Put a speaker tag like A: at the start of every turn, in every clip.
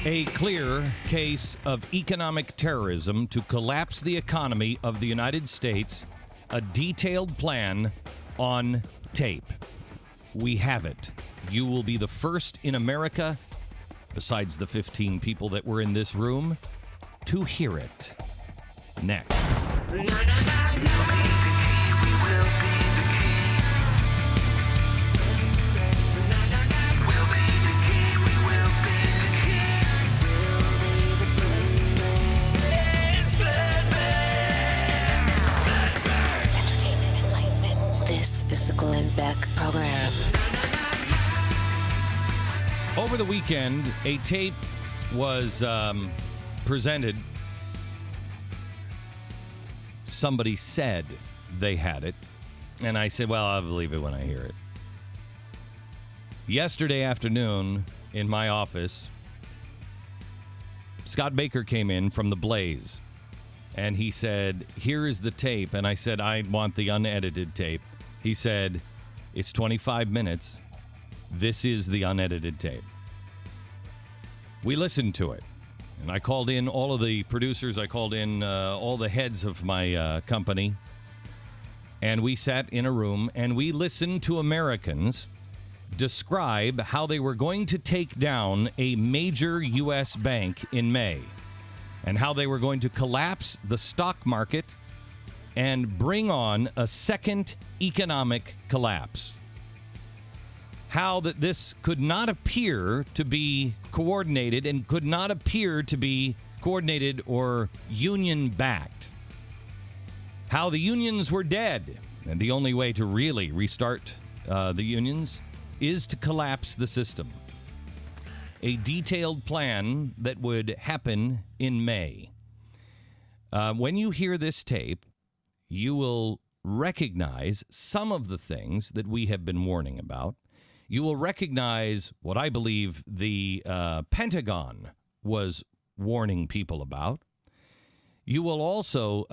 A: A clear case of economic terrorism to collapse the economy of the United States. A detailed plan on tape. We have it. You will be the first in America, besides the 15 people that were in this room, to hear it. Next.
B: Glenn Beck program.
A: Over the weekend, a tape was presented. Somebody said they had it, and I said, well, I'll believe it when I hear it. Yesterday afternoon, in my office, Scott Baker came in from The Blaze, and he said, here is the tape, and I said, I want the unedited tape. He said, it's 25 minutes. This is the unedited tape. We listened to it. And I called in all of the producers. I called in all the heads of my company. And we sat in a room and we listened to Americans describe how they were going to take down a major U.S. bank in May. And how they were going to collapse the stock market and bring on a second economic collapse. How that this could not appear to be coordinated and could not appear to be coordinated or union-backed. How the unions were dead, and the only way to really restart the unions is to collapse the system. A detailed plan that would happen in May. When you hear this tape, you will recognize some of the things that we have been warning about. You will recognize what I believe the Pentagon was warning people about. You will also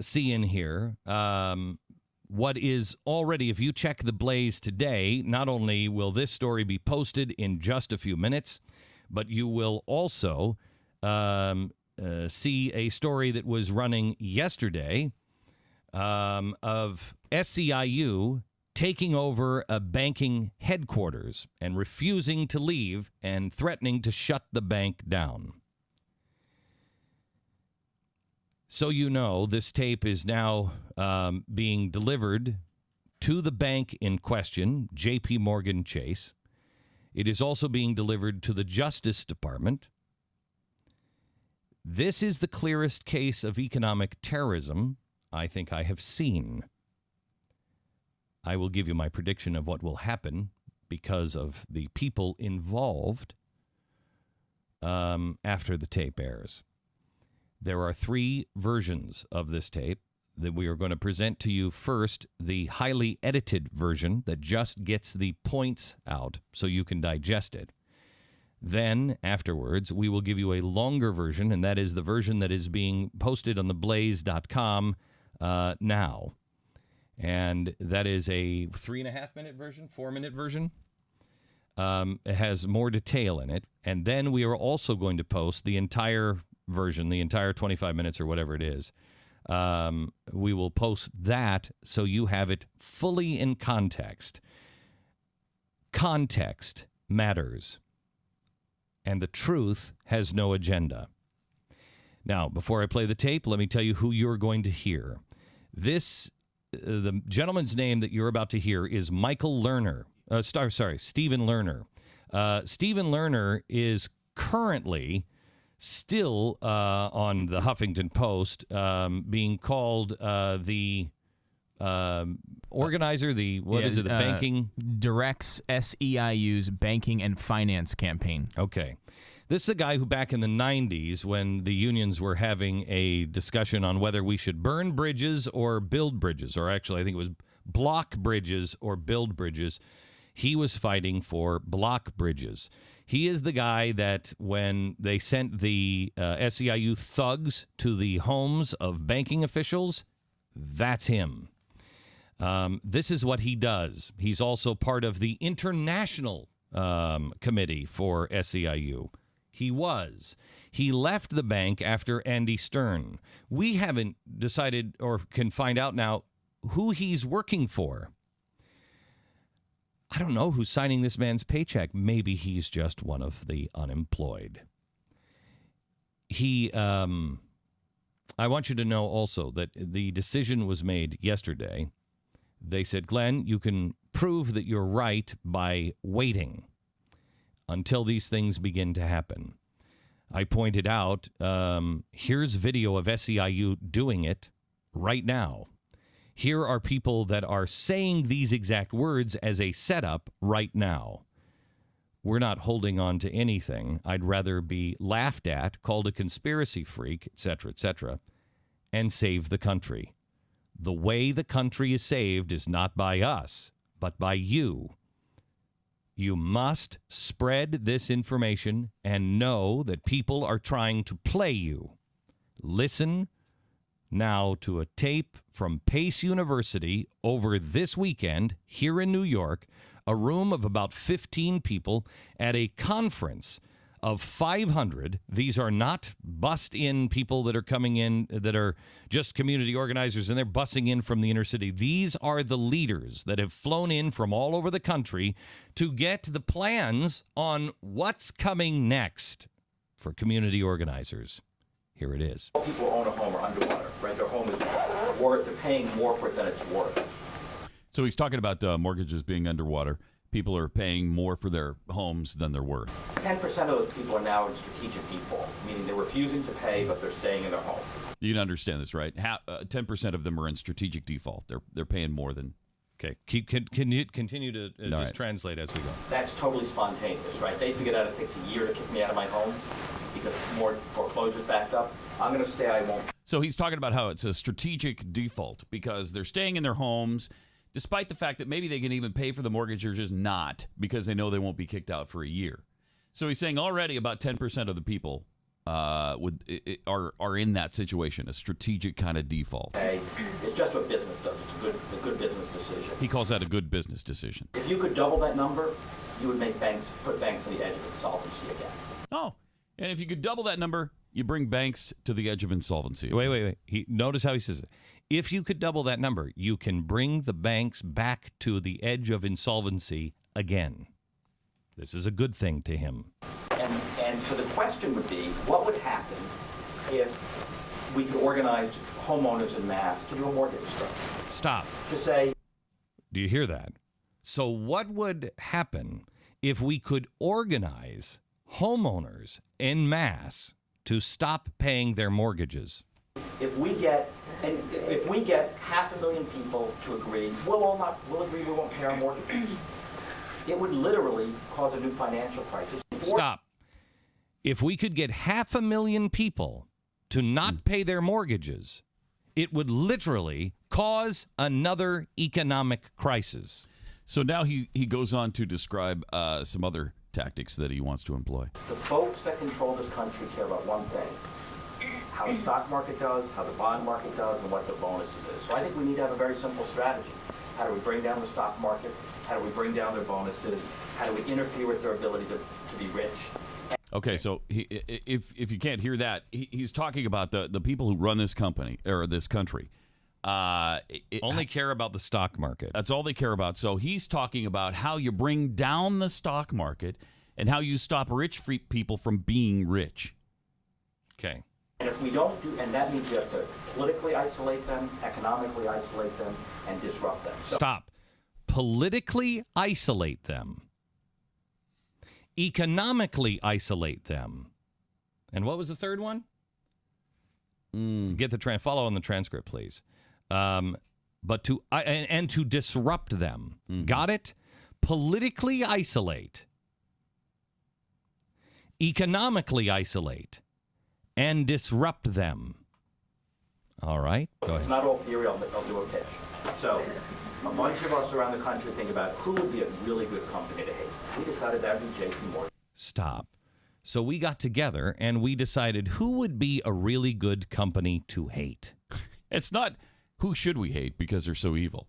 A: see in here what is already, if you check The Blaze today, not only will this story be posted in just a few minutes, but you will also see a story that was running yesterday of SEIU taking over a banking headquarters and refusing to leave and threatening to shut the bank down. So you know, this tape is now being delivered to the bank in question, J.P. Morgan Chase. It is also being delivered to the Justice Department. This is the clearest case of economic terrorism I think I have seen. I will give you my prediction of what will happen because of the people involved after the tape airs. There are 3 versions of this tape that we are going to present to you. First, the highly edited version that just gets the points out so you can digest it. Then, afterwards, we will give you a longer version, and that is the version that is being posted on theblaze.com now. And that is a 3.5-minute version, 4-minute version. It has more detail in it. And then we are also going to post the entire version, the entire 25 minutes or whatever it is. We will post that so you have it fully in context. Context matters. And the truth has no agenda. Now, before I play the tape, let me tell you who you're going to hear. The gentleman's name that you're about to hear is Michael Lerner. Stephen Lerner. Stephen Lerner is currently still on the Huffington Post being called the organizer, the banking?
C: Directs SEIU's banking and finance campaign.
A: Okay. This is a guy who back in the 90s, when the unions were having a discussion on whether we should burn bridges or build bridges, or actually I think it was block bridges or build bridges, he was fighting for block bridges. He is the guy that when they sent the SEIU thugs to the homes of banking officials, that's him. This is what he does. He's also part of the international committee for SEIU. He was. He left the bank after Andy Stern. We haven't decided or can find out now who he's working for. I don't know who's signing this man's paycheck. Maybe he's just one of the unemployed. I want you to know also that the decision was made yesterday. They said, Glenn, you can prove that you're right by waiting until these things begin to happen. I pointed out, here's video of SEIU doing it right now. Here are people that are saying these exact words as a setup right now. We're not holding on to anything. I'd rather be laughed at, called a conspiracy freak, etc., and save the country. The way the country is saved is not by us, but by you. You must spread this information and know that people are trying to play you. Listen now to a tape from Pace University over this weekend here in New York, a room of about 15 people at a conference of 500. These are not bussed-in people that are coming in that are just community organizers and they're bussing in from the inner city. These are the leaders that have flown in from all over the country to get the plans on what's coming next for community organizers. Here it is.
D: People who own a home are underwater, right? Their home is worth, they're paying more for it than it's worth.
E: So he's talking about mortgages being underwater. People are paying more for their homes than they're worth.
D: 10% of those people are now in strategic default, meaning they're refusing to pay, but they're staying in their home.
E: You can understand this, right? 10% of them are in strategic default. They're paying more than.
A: Okay, can you continue to just translate as we go?
D: That's totally spontaneous, right? They figured out it takes a year to kick me out of my home because more foreclosures backed up. I'm going to stay, I won't.
E: So he's talking about how it's a strategic default because they're staying in their homes, despite the fact that maybe they can even pay for the mortgage or just not because they know they won't be kicked out for a year. So he's saying already about 10% of the people are in that situation, a strategic kind of default.
D: Hey, it's just what business does. It's a good business decision.
E: He calls that a good business decision.
D: If you could double that number, you would put banks on the edge of insolvency again.
E: Oh, and if you could double that number, you bring banks to the edge of insolvency.
A: Wait. Notice how he says it. If you could double that number, you can bring the banks back to the edge of insolvency again. This is a good thing to him.
D: And so the question would be, what would happen if we could organize homeowners en masse to do a mortgage structure?
A: Stop.
D: To say...
A: Do you hear that? So what would happen if we could organize homeowners en masse to stop paying their mortgages?
D: If we get 500,000 people to agree, we'll agree we won't pay our mortgages. It would literally cause a new financial crisis.
A: Stop. If we could get 500,000 people to not pay their mortgages, it would literally cause another economic crisis.
E: So now he goes on to describe some other tactics that he wants to employ.
D: The folks that control this country care about one thing: how the stock market does, how the bond market does, and what the bonuses is. So I think we need to have a very simple strategy. How do we bring down the stock market? How do we bring down their bonuses? How do we interfere with their ability to be rich?
E: Okay, so if you can't hear that, he's talking about the people who run this company or this country.
A: Only care about the stock market.
E: That's all they care about. So he's talking about how you bring down the stock market and how you stop rich people from being rich.
A: Okay.
D: And if we don't do, and that means you have to politically isolate them, economically isolate them, and disrupt them. So,
A: stop. Politically isolate them. Economically isolate them. And what was the third one? Get the follow on the transcript, please. But to and to disrupt them. Mm-hmm. Got it? Politically isolate. Economically isolate. And disrupt them. All right? Go ahead.
D: It's not all theory. I'll do a pitch. So a bunch of us around the country think about who would be a really good company to hate. We decided that would be J.P. Morgan.
A: Stop. So we got together and we decided who would be a really good company to hate.
E: It's not who should we hate because they're so evil.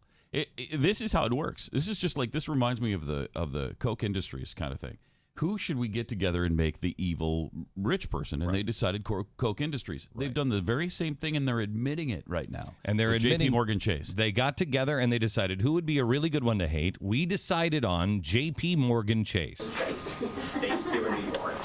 E: This is how it works. This is just like, this reminds me of the Koch Industries kind of thing, who should we get together and make the evil rich person? And they decided Koch Industries. They've done the very same thing, and they're admitting it right now.
A: And they're admitting
E: J.P. Morgan Chase.
A: They got together and they decided who would be a really good one to hate. We decided on J.P. Morgan Chase.
D: Based here in New York.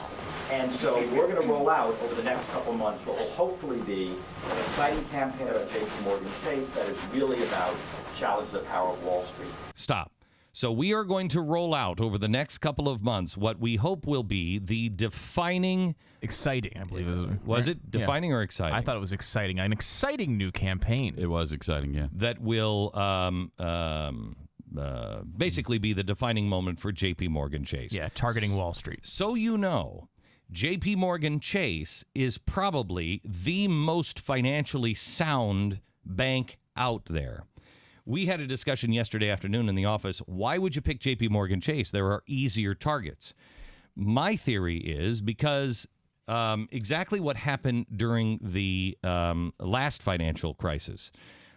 D: And so we're going to roll out over the next couple of months what will hopefully be an exciting campaign about J.P. Morgan Chase that is really about challenge the power of Wall Street.
A: Stop. So we are going to roll out over the next couple of months what we hope will be the defining...
C: Exciting, I believe.
A: Was it defining or exciting?
C: I thought it was exciting. An exciting new campaign.
E: It was exciting, yeah.
A: That will basically be the defining moment for J.P. Morgan Chase.
C: Yeah, targeting Wall Street.
A: So you know, J.P. Morgan Chase is probably the most financially sound bank out there. We had a discussion yesterday afternoon in the office. Why would you pick J.P. Morgan Chase? There are easier targets. My theory is because exactly what happened during the last financial crisis.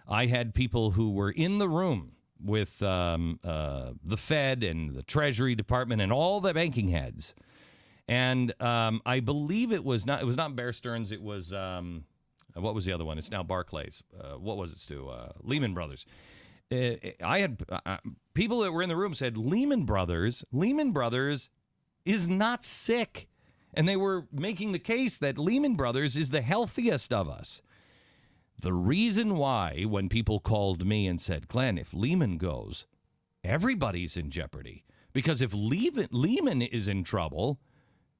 A: I had people who were in the room with the Fed and the Treasury Department and all the banking heads. And I believe it was not Bear Stearns. It was, what was the other one? It's now Barclays. What was it, Stu? Lehman Brothers. I had people that were in the room said Lehman Brothers is not sick. And they were making the case that Lehman Brothers is the healthiest of us. The reason why, when people called me and said, Glenn, if Lehman goes, everybody's in jeopardy. Because if Lehman is in trouble,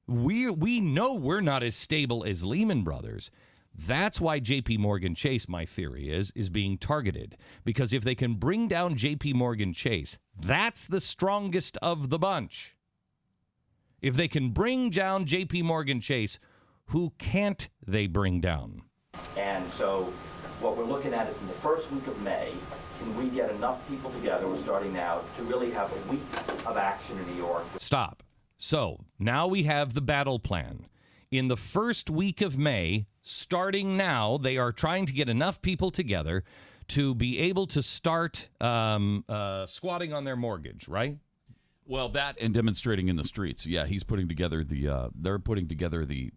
A: we know we're not as stable as Lehman Brothers. That's why J.P. Morgan Chase, my theory is being targeted. Because if they can bring down J.P. Morgan Chase, that's the strongest of the bunch. If they can bring down J.P. Morgan Chase, who can't they bring down?
D: And so what we're looking at is in the first week of May, can we get enough people together, we're starting now, to really have a week of action in New York?
A: Stop. So now we have the battle plan. In the first week of May, starting now, they are trying to get enough people together to be able to start squatting on their mortgage, right?
E: Well, that and demonstrating in the streets. Yeah, he's putting together they're putting together the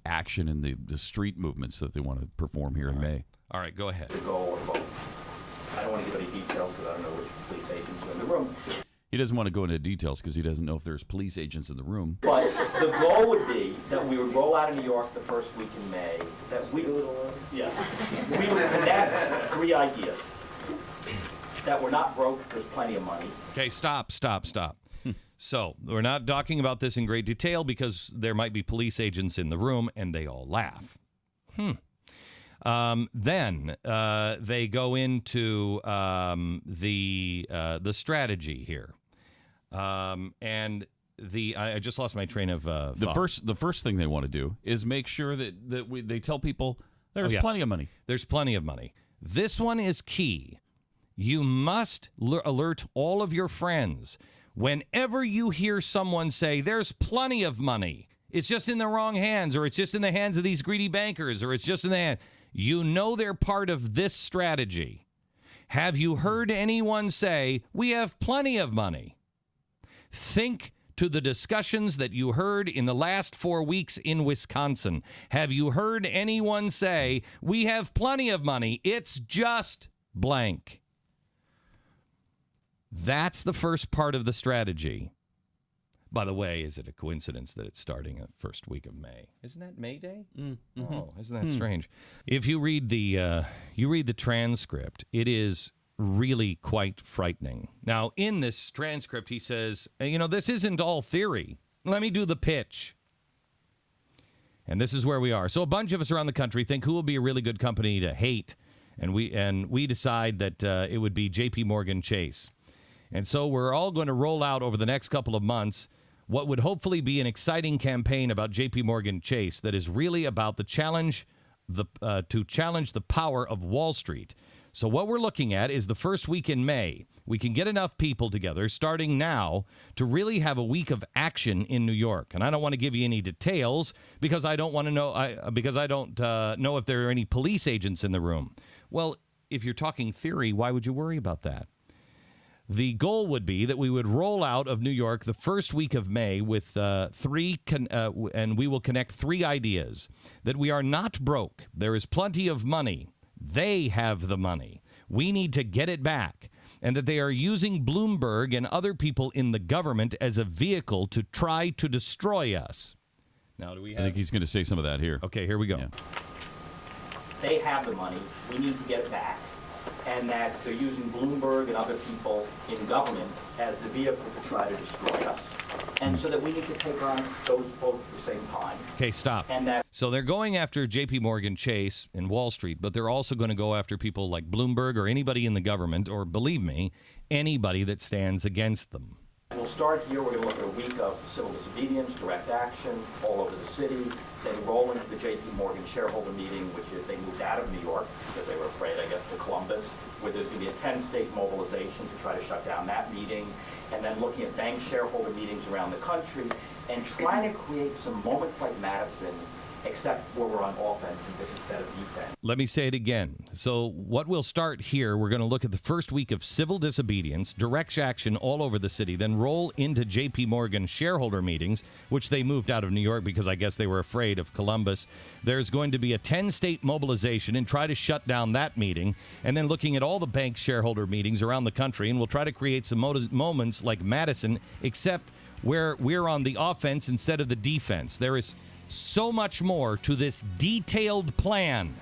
E: action and the street movements that they want to perform here in May.
A: All right, go ahead.
D: The goal or both. I don't want to give any details because I don't know which police agents are in the room.
E: He doesn't want to go into details because he doesn't know if there's police agents in the room.
D: But the goal would be that we would roll out in New York the first week in May. That we would connect three ideas. That we're not broke, there's plenty of money.
A: Okay, stop. So we're not talking about this in great detail because there might be police agents in the room and they all laugh. Then they go into the strategy here. And I just lost my train of thought.
E: The first thing they want to do is make sure that they tell people there's plenty of money.
A: There's plenty of money. This one is key. You must alert all of your friends. Whenever you hear someone say there's plenty of money, it's just in the wrong hands, or it's just in the hands of these greedy bankers, or it's just in the hand, you know they're part of this strategy. Have you heard anyone say we have plenty of money? Think to the discussions that you heard in the last 4 weeks in Wisconsin. Have you heard anyone say, we have plenty of money, it's just blank? That's the first part of the strategy. By the way, is it a coincidence that it's starting the first week of May? Isn't that May Day? Mm-hmm. Oh, isn't that strange? If you read the transcript, it is really quite frightening. Now, in this transcript, he says, this isn't all theory. Let me do the pitch. And this is where we are. So a bunch of us around the country think who will be a really good company to hate, and we decide that it would be J.P. Morgan Chase. And so we're all going to roll out over the next couple of months what would hopefully be an exciting campaign about J.P. Morgan Chase that is really about to challenge the power of Wall Street. So what we're looking at is the first week in May. We can get enough people together starting now to really have a week of action in New York. And I don't want to give you any details because I don't want to know because I don't know if there are any police agents in the room. Well, if you're talking theory, why would you worry about that? The goal would be that we would roll out of New York the first week of May with and we will connect 3 ideas. That we are not broke. There is plenty of money. They have the money. We need to get it back. And that they are using Bloomberg and other people in the government as a vehicle to try to destroy us. Now, do we have...
E: I think he's going to say some of that here.
A: Okay, here we go.
E: Yeah.
D: They have the money. We need to get it back. And that they're using Bloomberg and other people in government as the vehicle to try to destroy us. And so that we need to take on those both at the same time.
A: Okay, stop.
D: And that
A: So they're going after J.P. Morgan Chase and Wall Street, but they're also going to go after people like Bloomberg or anybody in the government, or believe me, anybody that stands against them.
D: we'll start here. We're going to look at a week of civil disobedience, direct action all over the city, then roll into the J.P. Morgan shareholder meeting, which is they moved out of New York because they were afraid, I guess, to Columbus, where there's going to be a 10-state mobilization to try to shut down that meeting, and then looking at bank shareholder meetings around the country and trying to create some moments like Madison, except where we're on offense instead of defense.
A: Let me say it again. So what we'll start here, we're going to look at the first week of civil disobedience, direct action all over the city, then roll into J.P. Morgan shareholder meetings, which they moved out of New York because I guess they were afraid of Columbus. There's going to be a 10-state mobilization and try to shut down that meeting, and then looking at all the bank shareholder meetings around the country, and we'll try to create some moments like Madison, except where we're on the offense instead of the defense. There is so much more to this detailed plan.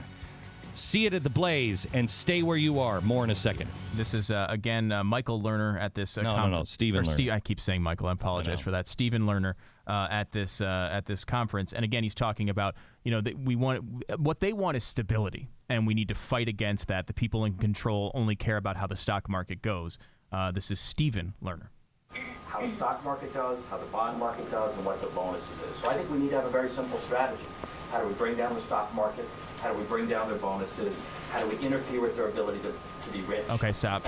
A: See it at the Blaze and stay where you are. More in a second.
C: This is, again, Michael Lerner at this
A: No, Stephen Lerner.
C: I keep saying Michael. I apologize for that. Stephen Lerner at this conference. And again, he's talking about, what they want is stability, and we need to fight against that. The people in control only care about how the stock market goes. This is Stephen Lerner.
D: How the stock market does, how the bond market does, and what the bonuses is. So I think we need to have a very simple strategy. How do we bring down the stock market? How do we bring down their bonuses? How do we interfere with their ability to be rich?
C: Okay, stop.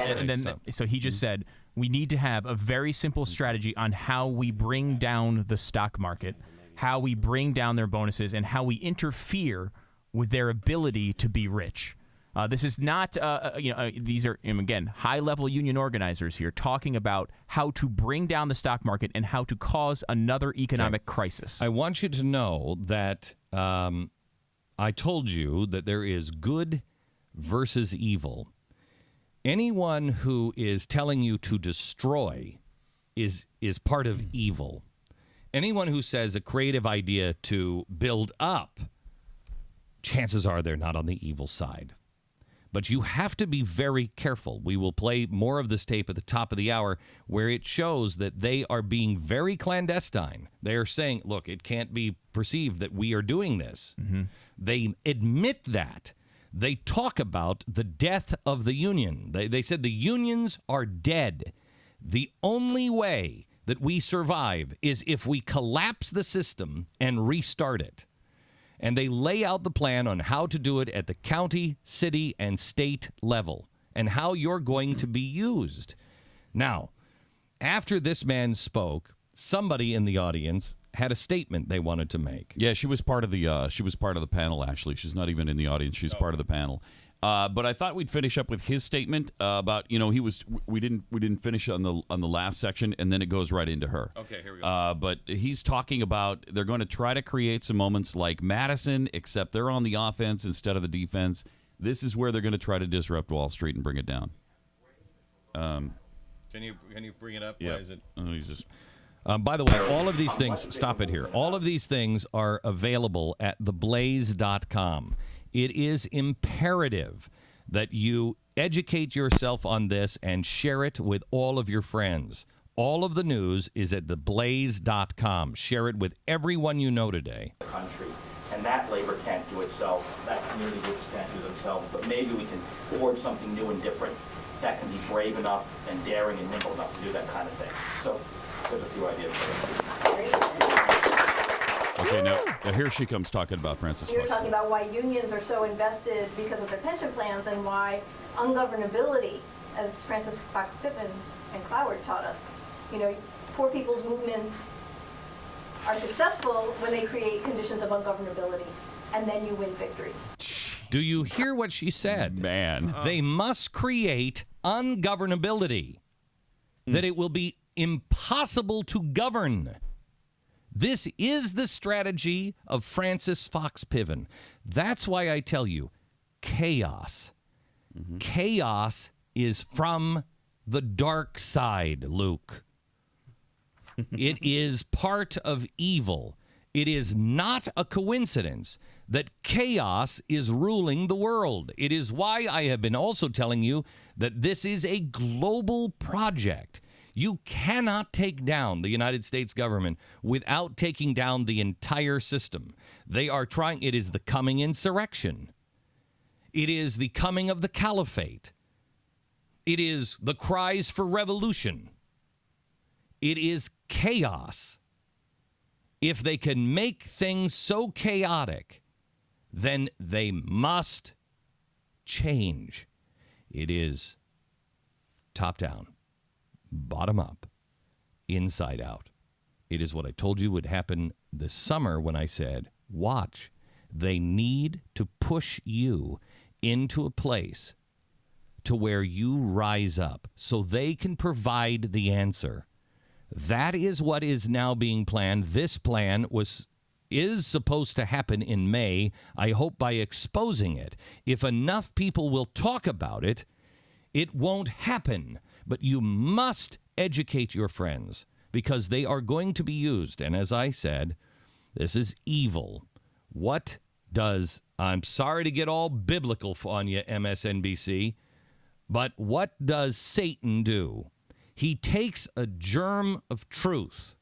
C: So he just said we need to have a very simple strategy on how we bring down the stock market, how we bring down their bonuses, and how we interfere with their ability to be rich. This is not, these are, again, high-level union organizers here talking about how to bring down the stock market and how to cause another economic crisis.
A: I want you to know that I told you that there is good versus evil. Anyone who is telling you to destroy is part of evil. Anyone who says a creative idea to build up, chances are they're not on the evil side. But you have to be very careful. We will play more of this tape at the top of the hour where it shows that they are being very clandestine. They are saying, look, it can't be perceived that we are doing this. Mm-hmm. They admit that. They talk about the death of the union. They said the unions are dead. The only way that we survive is if we collapse the system and restart it. And they lay out the plan on how to do it at the county, city, and state level, and how you're going to be used. Now, after this man spoke, somebody in the audience had a statement they wanted to make.
E: Yeah, she was part of the panel. Actually, she's not even in the audience. She's part of the panel. But I thought we'd finish up with his statement about we didn't finish on the last section, and then it goes right into her.
A: Okay, here we go.
E: But he's talking about they're going to try to create some moments like Madison, except they're on the offense instead of the defense. This is where they're going to try to disrupt Wall Street and bring it down.
A: Can you bring it up?
E: Yeah.
A: Why is it?
E: Oh, he's just.
A: By the way, all of these things, stop it here. All of these things are available at theblaze.com. It is imperative that you educate yourself on this and share it with all of your friends. All of the news is at theblaze.com. Share it with everyone you know today.
D: Country, and that labor can't do itself. That community groups can't do themselves. But maybe we can forge something new and different that can be brave enough and daring and nimble enough to do that kind of thing. So there's a few ideas.
E: Okay, now here she comes talking about Frances
F: You're
E: Weston.
F: talking about why unions are so invested because of their pension plans and why ungovernability, as Francis Fox Pippin and Cloward taught us, poor people's movements are successful when they create conditions of ungovernability, and then you win victories.
A: Do you hear what she said?
E: Man.
A: They must create ungovernability. that it will be impossible to govern. This is the strategy of Francis Fox Piven. That's why I tell you, chaos. Chaos is from the dark side, Luke. It is part of evil. It is not a coincidence that chaos is ruling the world. It is why I have been also telling you that this is a global project. You cannot take down the United States government without taking down the entire system. They are trying. It is the coming insurrection. It is the coming of the caliphate. It is the cries for revolution. It is chaos. If they can make things so chaotic, then they must change. It is top down, bottom up, inside out. It is what I told you would happen this summer when I said, watch, they need to push you into a place to where you rise up so they can provide the answer. That is what is now being planned. This plan is supposed to happen in May. I hope by exposing it, if enough people will talk about it, it won't happen. But you must educate your friends because they are going to be used. And as I said, this is evil. I'm sorry to get all biblical on you, MSNBC, but what does Satan do? He takes a germ of truth